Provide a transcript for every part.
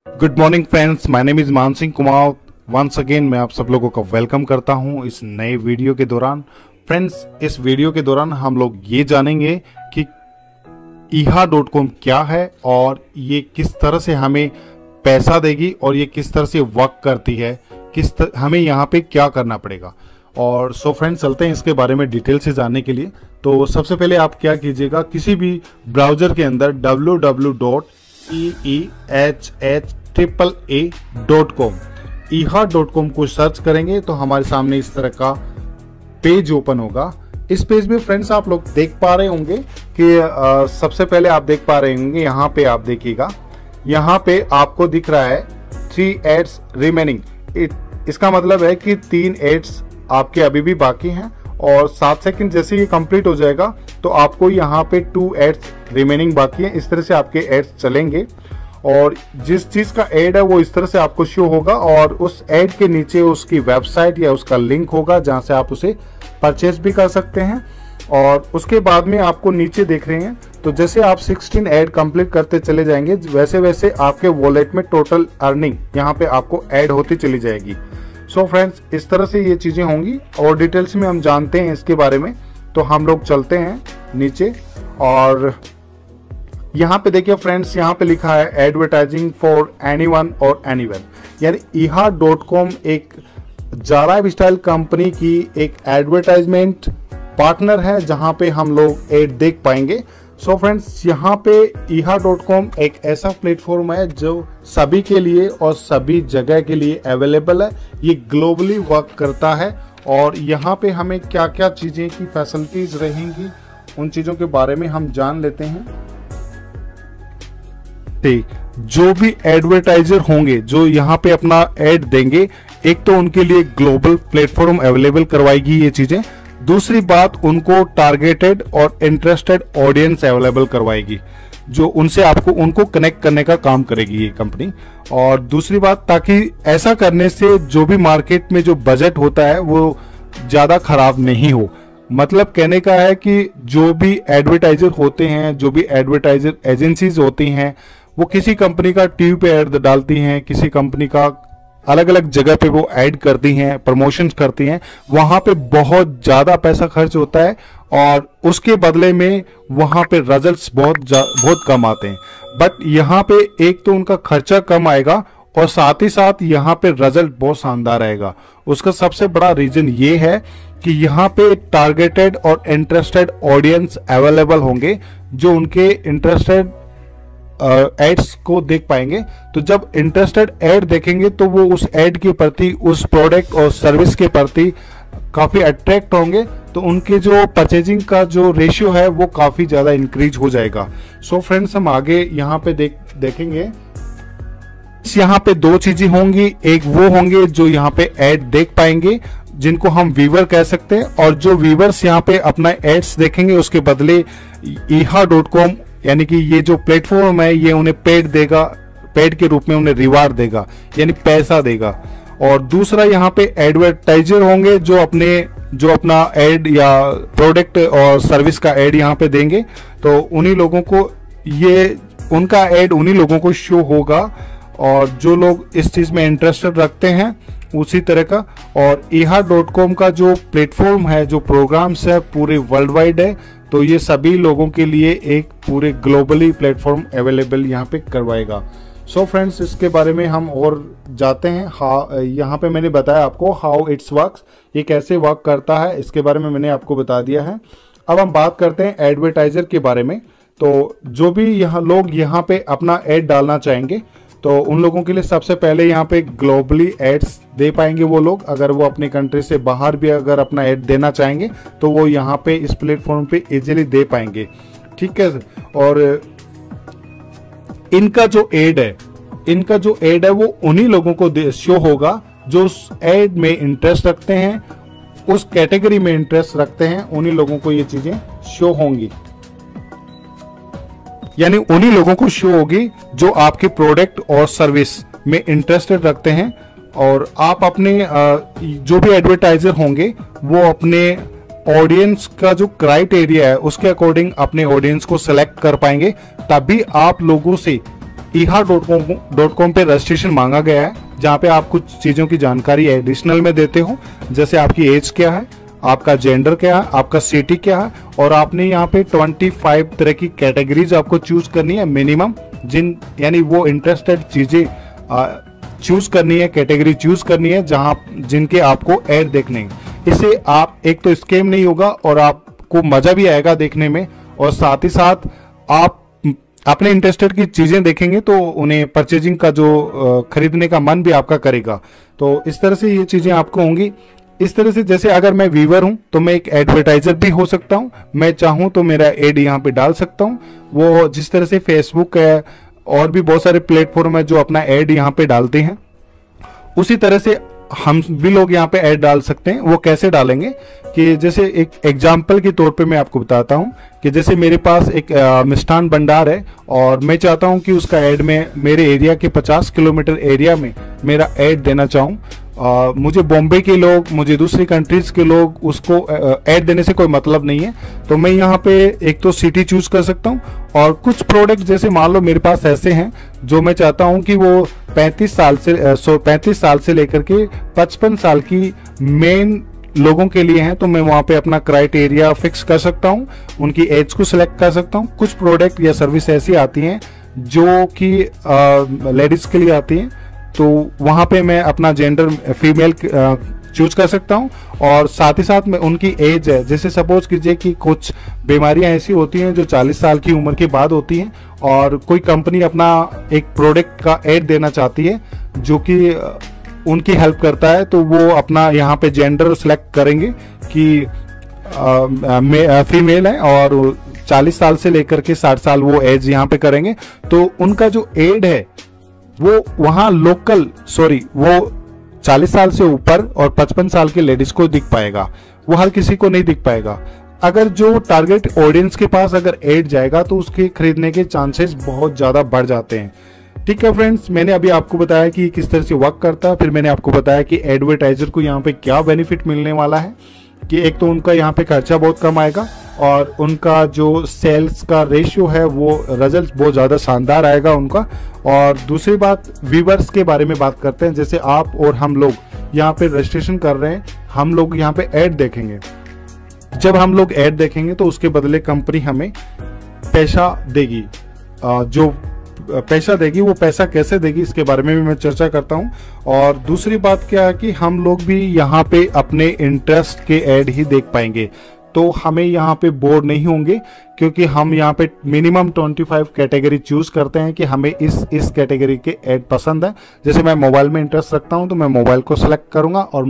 Good morning friends, my name is मान Singh Kumar. Once again मैं आप सब लोगों का वेलकम करता हूं इस नए वीडियो के दौरान। फ्रेंड्स, इस वीडियो के दौरान हम लोग ये जानेंगे कि eha.com क्या है और ये किस तरह से हमें पैसा देगी और ये किस तरह से वर्क करती है, हमें यहाँ पे क्या करना पड़ेगा। और सो फ्रेंड्स, चलते हैं इसके बारे में डिटेल से जानने के लिए। तो सबसे पहले आप क्या कीजिएगा, किसी भी ब्राउजर के अंदर www.eha.com eha.com को सर्च करेंगे तो हमारे सामने इस तरह का पेज ओपन होगा। इस पेज में फ्रेंड्स आप लोग देख पा रहे होंगे कि सबसे पहले आप देख पा रहे होंगे, यहाँ पे आप देखिएगा, यहाँ पे आपको दिख रहा है 3 एड्स रिमेनिंग। इसका मतलब है कि 3 एड्स आपके अभी भी बाकी हैं और 7 सेकंड जैसे ये कंप्लीट हो जाएगा तो आपको यहाँ पे 2 एड्स रिमेनिंग बाकी है। इस तरह से आपके एड्स चलेंगे और जिस चीज का एड है वो इस तरह से आपको शो होगा और उस एड के नीचे उसकी वेबसाइट या उसका लिंक होगा जहां से आप उसे परचेज भी कर सकते हैं। और उसके बाद में आपको नीचे देख रहे हैं तो जैसे आप 16 एड कंप्लीट करते चले जाएंगे वैसे वैसे आपके वॉलेट में टोटल अर्निंग यहाँ पे आपको ऐड होती चली जाएगी। सो फ्रेंड्स, इस तरह से ये चीजें होंगी और डिटेल्स में हम जानते हैं इसके बारे में। तो हम लोग चलते हैं नीचे और यहाँ पे देखिए फ्रेंड्स, यहाँ पे लिखा है एडवर्टाइजिंग फॉर एनीवन और एनीवेयर, यानी eha.com एक जारा लाइफस्टाइल कंपनी की एक एडवर्टाइजमेंट पार्टनर है जहाँ पे हम लोग एड देख पाएंगे। सो फ्रेंड्स, यहाँ पे eha.com एक ऐसा प्लेटफॉर्म है जो सभी के लिए और सभी जगह के लिए अवेलेबल है। ये ग्लोबली वर्क करता है और यहाँ पे हमें क्या क्या चीजें की फैसिलिटीज रहेंगी उन चीजों के बारे में हम जान लेते हैं। जो भी एडवर्टाइजर होंगे जो यहाँ पे अपना एड देंगे, एक तो उनके लिए ग्लोबल प्लेटफॉर्म अवेलेबल करवाएगी ये चीजें, दूसरी बात उनको टारगेटेड और इंटरेस्टेड ऑडियंस अवेलेबल करवाएगी जो उनसे उनको कनेक्ट करने का काम करेगी ये कंपनी। और दूसरी बात, ताकि ऐसा करने से जो भी मार्केट में जो बजट होता है वो ज्यादा खराब नहीं हो। मतलब कहने का है कि जो भी एडवर्टाइजर होते हैं, जो भी एडवर्टाइजर एजेंसीज होती हैं, वो किसी कंपनी का टीवी पे ऐड डालती हैं, किसी कंपनी का अलग अलग जगह पे वो ऐड करती हैं, प्रमोशंस करती हैं, वहां पे बहुत ज्यादा पैसा खर्च होता है और उसके बदले में वहां पे रिजल्ट्स बहुत कम आते हैं। बट यहाँ पे एक तो उनका खर्चा कम आएगा और साथ ही साथ यहाँ पे रिजल्ट बहुत शानदार आएगा। उसका सबसे बड़ा रीजन ये है कि यहाँ पे टारगेटेड और इंटरेस्टेड ऑडियंस अवेलेबल होंगे जो उनके इंटरेस्टेड एड्स को देख पाएंगे। तो जब इंटरेस्टेड एड देखेंगे तो वो उस एड के प्रति, उस प्रोडक्ट और सर्विस के प्रति काफी अट्रैक्ट होंगे, तो उनके जो परचेजिंग का जो रेशियो है वो काफी ज्यादा इंक्रीज हो जाएगा। सो फ्रेंड्स, हम आगे यहाँ पे देखेंगे। यहाँ पे 2 चीजें होंगी, एक वो होंगे जो यहाँ पे एड देख पाएंगे जिनको हम व्यूअर कह सकते हैं, और जो व्यूअर्स यहाँ पे अपना एड्स देखेंगे उसके बदले eha.com यानी कि ये जो प्लेटफॉर्म है ये उन्हें पेड के रूप में उन्हें रिवार्ड देगा, यानी पैसा देगा। और दूसरा, यहाँ पे एडवर्टाइजर होंगे जो अपना एड या प्रोडक्ट और सर्विस का एड यहाँ पे देंगे, तो उन्हीं लोगों को उनका एड उन्हीं लोगों को शो होगा और जो लोग इस चीज में इंटरेस्टेड रखते हैं उसी तरह का। और eha.com का जो प्लेटफॉर्म है, जो प्रोग्राम्स है, पूरे वर्ल्ड वाइड है, तो ये सभी लोगों के लिए एक पूरे ग्लोबली प्लेटफॉर्म अवेलेबल यहाँ पे करवाएगा। सो फ्रेंड्स, इसके बारे में हम और जाते हैं। यहाँ पे मैंने बताया आपको हाउ इट्स वर्क्स, ये कैसे वर्क करता है, इसके बारे में मैंने आपको बता दिया है। अब हम बात करते हैं एडवर्टाइजर के बारे में। तो जो भी लोग यहाँ पे अपना एड डालना चाहेंगे तो उन लोगों के लिए सबसे पहले यहाँ पे ग्लोबली एड्स दे पाएंगे वो लोग। अगर वो अपने कंट्री से बाहर भी अगर अपना एड देना चाहेंगे तो वो यहाँ पे इस प्लेटफॉर्म पे इजीली दे पाएंगे, ठीक है। और इनका जो एड है वो उन्हीं लोगों को शो होगा जो उस एड में इंटरेस्ट रखते हैं, उस कैटेगरी में इंटरेस्ट रखते हैं, उन्हीं लोगों को ये चीजें शो होंगी, यानी उन्हीं लोगों को शो होगी जो आपके प्रोडक्ट और सर्विस में इंटरेस्टेड रखते हैं। और आप अपने जो भी एडवर्टाइजर होंगे वो अपने ऑडियंस का जो क्राइटेरिया है उसके अकॉर्डिंग अपने ऑडियंस को सिलेक्ट कर पाएंगे, तभी आप लोगों से iha.com पे रजिस्ट्रेशन मांगा गया है, जहाँ पे आप कुछ चीज़ों की जानकारी एडिशनल में देते हो, जैसे आपकी एज क्या है, आपका जेंडर क्या है, आपका सिटी क्या है, और आपने यहाँ पे 25 तरह की कैटेगरीज आपको चूज करनी है मिनिमम, यानी वो इंटरेस्टेड चीज़ें चूज करनी है, कैटेगरी चूज करनी है जहाँ जिनके आपको ऐड देखने हैं। इससे आप एक तो स्कैम नहीं होगा और आपको मजा भी आएगा देखने में, और साथ ही साथ आप अपने इंटरेस्टेड की चीजें देखेंगे तो उन्हें परचेजिंग का जो खरीदने का मन भी आपका करेगा। तो इस तरह से ये चीजें आपको होंगी। इस तरह से जैसे अगर मैं व्यूअर हूं तो मैं एक एडवर्टाइजर भी हो सकता हूं, मैं चाहूं तो मेरा एड यहाँ पे डाल सकता हूं। वो जिस तरह से फेसबुक है और भी बहुत सारे प्लेटफॉर्म है जो अपना एड यहाँ पे डालते हैं, उसी तरह से हम भी लोग यहाँ पे ऐड डाल सकते हैं। वो कैसे डालेंगे कि जैसे एक एग्जाम्पल के तौर पे मैं आपको बताता हूँ कि जैसे मेरे पास एक मिष्ठान भंडार है और मैं चाहता हूँ कि उसका ऐड में मेरे एरिया के 50 किलोमीटर एरिया में मेरा ऐड देना चाहूँ। मुझे बॉम्बे के लोग, मुझे दूसरी कंट्रीज के लोग उसको ऐड देने से कोई मतलब नहीं है। तो मैं यहाँ पे एक तो सिटी चूज कर सकता हूँ, और कुछ प्रोडक्ट जैसे मान लो मेरे पास ऐसे हैं जो मैं चाहता हूँ कि वो 35 साल से लेकर के 55 साल की मेन लोगों के लिए हैं, तो मैं वहाँ पे अपना क्राइटेरिया फिक्स कर सकता हूँ, उनकी एज को सिलेक्ट कर सकता हूँ। कुछ प्रोडक्ट या सर्विस ऐसी आती हैं जो कि लेडीज के लिए आती हैं, तो वहाँ पे मैं अपना जेंडर फीमेल चूज कर सकता हूँ। और साथ ही साथ में उनकी एज है, जैसे सपोज कीजिए कि कुछ बीमारियां ऐसी होती हैं जो 40 साल की उम्र के बाद होती हैं, और कोई कंपनी अपना एक प्रोडक्ट का ऐड देना चाहती है जो कि उनकी हेल्प करता है, तो वो अपना यहाँ पे जेंडर सेलेक्ट करेंगे कि फीमेल है और 40 साल से लेकर के 60 साल वो एज यहाँ पे करेंगे। तो उनका जो एड है वो वहां वो 40 साल से ऊपर और 55 साल के लेडीज को दिख पाएगा, वो हर किसी को नहीं दिख पाएगा। अगर जो टारगेट ऑडियंस के पास अगर एड जाएगा तो उसके खरीदने के चांसेस बहुत ज्यादा बढ़ जाते हैं। ठीक है फ्रेंड्स, मैंने अभी आपको बताया कि किस तरह से वर्क करता है, फिर मैंने आपको बताया कि एडवर्टाइजर को यहाँ पे क्या बेनिफिट मिलने वाला है, कि एक तो उनका यहाँ पे खर्चा बहुत कम आएगा और उनका जो सेल्स का रेशियो है वो रिजल्ट बहुत ज़्यादा शानदार आएगा उनका। और दूसरी बात, व्यूवर्स के बारे में बात करते हैं। जैसे आप और हम लोग यहाँ पे रजिस्ट्रेशन कर रहे हैं, हम लोग यहाँ पे ऐड देखेंगे। जब हम लोग ऐड देखेंगे तो उसके बदले कंपनी हमें पैसा देगी। जो पैसा देगी वो पैसा कैसे देगी इसके बारे में भी मैं चर्चा करता हूँ। और दूसरी बात क्या है कि हम लोग भी यहाँ पे अपने इंटरेस्ट के ऐड ही देख पाएंगे, तो हमें यहाँ पे बोर नहीं होंगे, क्योंकि हम यहाँ पे मिनिमम 25 कैटेगरी चूज करते हैं कि हमें इस कैटेगरी के ऐड पसंद है। जैसे मैं मोबाइल में इंटरेस्ट रखता हूँ तो मैं मोबाइल को सेलेक्ट करूंगा और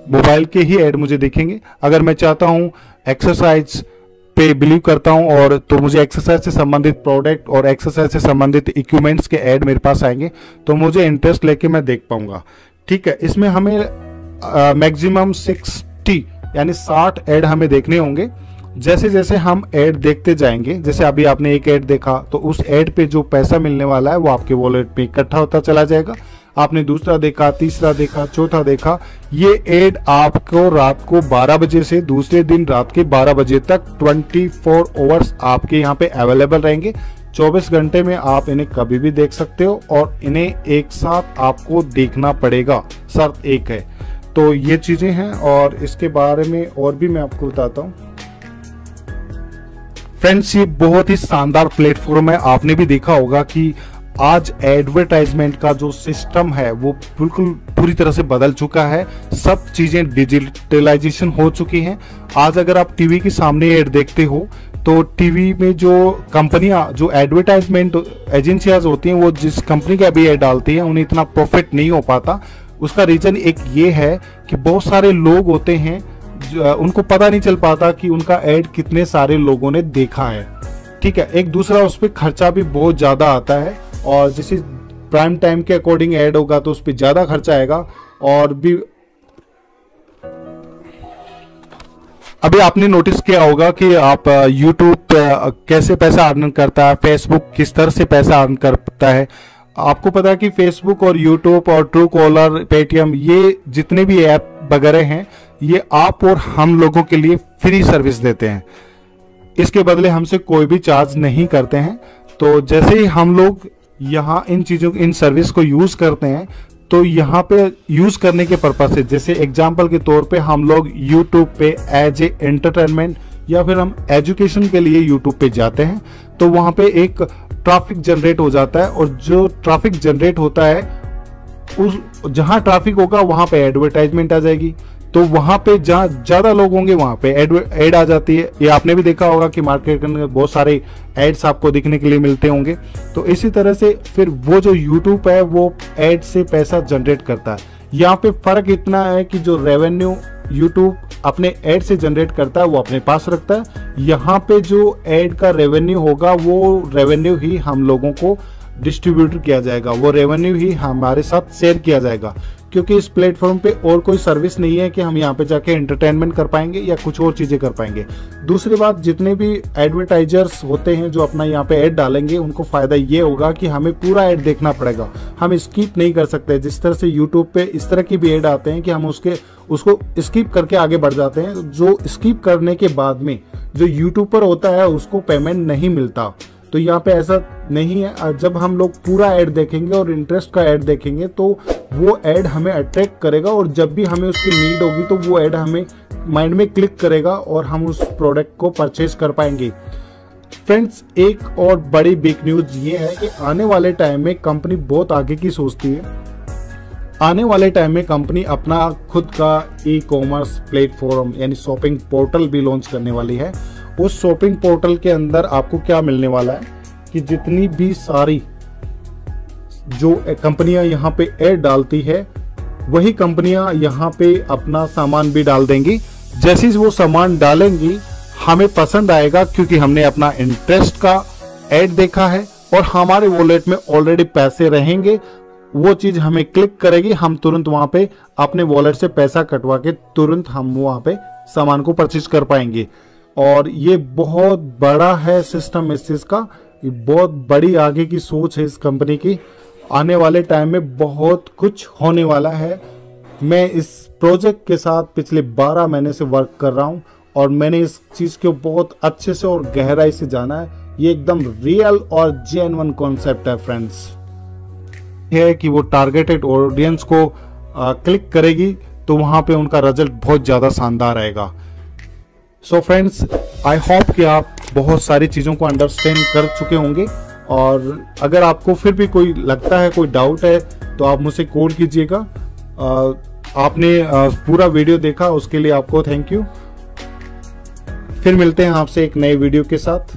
मोबाइल के ही ऐड मुझे दिखेंगे। अगर मैं चाहता हूँ एक्सरसाइज पे बिलीव करता हूं और तो मुझे एक्सरसाइज से संबंधित प्रोडक्ट और एक्सरसाइज से संबंधित इक्विपमेंट्स के ऐड मेरे पास आएंगे, तो मुझे इंटरेस्ट लेके मैं देख पाऊंगा। ठीक है, इसमें हमें मैक्सिमम 60 यानी 60 ऐड हमें देखने होंगे। जैसे जैसे हम ऐड देखते जाएंगे, जैसे अभी आपने एक ऐड देखा तो उस ऐड पे जो पैसा मिलने वाला है वो आपके वॉलेट पे इकट्ठा होता चला जाएगा। आपने दूसरा देखा, तीसरा देखा, चौथा देखा, ये ऐड आपको रात को 12 बजे से दूसरे दिन रात के 12 बजे तक 24 आवर्स आपके यहाँ पे अवेलेबल रहेंगे। 24 घंटे में आप इन्हें कभी भी देख सकते हो और इन्हें एक साथ आपको देखना पड़ेगा, शर्त एक है। तो ये चीजें हैं और इसके बारे में और भी मैं आपको बताता हूँ। फ्रेंड्स, ये बहुत ही शानदार प्लेटफॉर्म है। आपने भी देखा होगा कि आज एडवर्टाइजमेंट का जो सिस्टम है वो बिल्कुल पूरी तरह से बदल चुका है। सब चीजें डिजिटलाइजेशन हो चुकी हैं। आज अगर आप टीवी के सामने ऐड देखते हो तो टीवी में जो कंपनियां, जो एडवर्टाइजमेंट एजेंसियां होती हैं, वो जिस कंपनी का भी ऐड डालती हैं उन्हें इतना प्रॉफिट नहीं हो पाता। उसका रीजन एक ये है कि बहुत सारे लोग होते हैं, उनको पता नहीं चल पाता कि उनका ऐड कितने सारे लोगों ने देखा है। ठीक है, एक दूसरा उस पर खर्चा भी बहुत ज्यादा आता है, और जैसे प्राइम टाइम के अकॉर्डिंग ऐड होगा तो उस पर ज्यादा खर्चा आएगा। और भी अभी आपने नोटिस किया होगा कि आप YouTube कैसे पैसा अर्न करता है, फेसबुक किस तरह से पैसा अर्न करता है। आपको पता है कि फेसबुक और YouTube और ट्रू कॉलर, पेटीएम, ये जितने भी ऐप वगैरह हैं, ये आप और हम लोगों के लिए फ्री सर्विस देते हैं। इसके बदले हमसे कोई भी चार्ज नहीं करते हैं। तो जैसे ही हम लोग यहाँ इन चीज़ों इन सर्विस को यूज़ करते हैं, तो यहाँ पे यूज़ करने के पर्पज से, जैसे एग्जांपल के तौर पे हम लोग यूट्यूब पे एज ए एंटरटेनमेंट या फिर हम एजुकेशन के लिए यूट्यूब पे जाते हैं, तो वहाँ पे एक ट्रैफिक जनरेट हो जाता है, और जो ट्रैफिक जनरेट होता है उस जहाँ ट्रैफिक होगा वहाँ पे एडवर्टाइजमेंट आ जाएगी। तो वहाँ पे जहाँ ज़्यादा लोग होंगे वहाँ पे एड आ जाती है। ये आपने भी देखा होगा कि मार्केट में बहुत सारे एड्स आपको दिखने के लिए मिलते होंगे। तो इसी तरह से फिर वो जो यूट्यूब है वो एड से पैसा जनरेट करता है। यहाँ पे फ़र्क इतना है कि जो रेवेन्यू यूट्यूब अपने एड से जनरेट करता है वो अपने पास रखता है। यहाँ पे जो एड का रेवेन्यू होगा वो रेवेन्यू ही हम लोगों को डिस्ट्रीब्यूट किया जाएगा, वो रेवेन्यू ही हमारे साथ शेयर किया जाएगा, क्योंकि इस प्लेटफॉर्म पे और कोई सर्विस नहीं है कि हम यहाँ पे जाके एंटरटेनमेंट कर पाएंगे या कुछ और चीज़ें कर पाएंगे। दूसरी बात, जितने भी एडवर्टाइजर्स होते हैं जो अपना यहाँ पे ऐड डालेंगे, उनको फ़ायदा ये होगा कि हमें पूरा ऐड देखना पड़ेगा, हम स्किप नहीं कर सकते। जिस तरह से यूट्यूब पे इस तरह की भी ऐड आते हैं कि हम उसको स्किप करके आगे बढ़ जाते हैं, जो स्किप करने के बाद में जो यूट्यूबर होता है उसको पेमेंट नहीं मिलता। तो यहाँ पे ऐसा नहीं है। जब हम लोग पूरा ऐड देखेंगे और इंटरेस्ट का ऐड देखेंगे तो वो ऐड हमें अट्रैक्ट करेगा, और जब भी हमें उसकी नीड होगी तो वो ऐड हमें माइंड में क्लिक करेगा और हम उस प्रोडक्ट को परचेज कर पाएंगे। फ्रेंड्स, एक और बड़ी बिग न्यूज ये है कि आने वाले टाइम में कंपनी बहुत आगे की सोचती है। आने वाले टाइम में कंपनी अपना खुद का ई-कॉमर्स प्लेटफॉर्म यानी शॉपिंग पोर्टल भी लॉन्च करने वाली है। उस शॉपिंग पोर्टल के अंदर आपको क्या मिलने वाला है कि जितनी भी सारी जो कंपनियां यहाँ पे ऐड डालती है, वही कंपनियां यहाँ पे अपना सामान भी डाल देंगी। जैसे ही वो सामान डालेंगी हमें पसंद आएगा, क्योंकि हमने अपना इंटरेस्ट का ऐड देखा है और हमारे वॉलेट में ऑलरेडी पैसे रहेंगे, वो चीज हमें क्लिक करेगी, हम तुरंत वहां पे अपने वॉलेट से पैसा कटवा के तुरंत हम वहां पे सामान को परचेज कर पाएंगे। और ये बहुत बड़ा है सिस्टम इस चीज का, ये बहुत बड़ी आगे की सोच है इस कंपनी की। आने वाले टाइम में बहुत कुछ होने वाला है। मैं इस प्रोजेक्ट के साथ पिछले 12 महीने से वर्क कर रहा हूँ और मैंने इस चीज को बहुत अच्छे से और गहराई से जाना है। ये एकदम रियल और जेन्युइन कॉन्सेप्ट है फ्रेंड्स। है कि वो टारगेटेड ऑडियंस को क्लिक करेगी तो वहां पे उनका रिजल्ट बहुत ज्यादा शानदार आएगा। सो फ्रेंड्स, आई होप कि आप बहुत सारी चीज़ों को अंडरस्टैंड कर चुके होंगे, और अगर आपको फिर भी कोई लगता है, कोई डाउट है, तो आप मुझसे कॉल कीजिएगा। आपने पूरा वीडियो देखा उसके लिए आपको थैंक यू। फिर मिलते हैं आपसे एक नए वीडियो के साथ।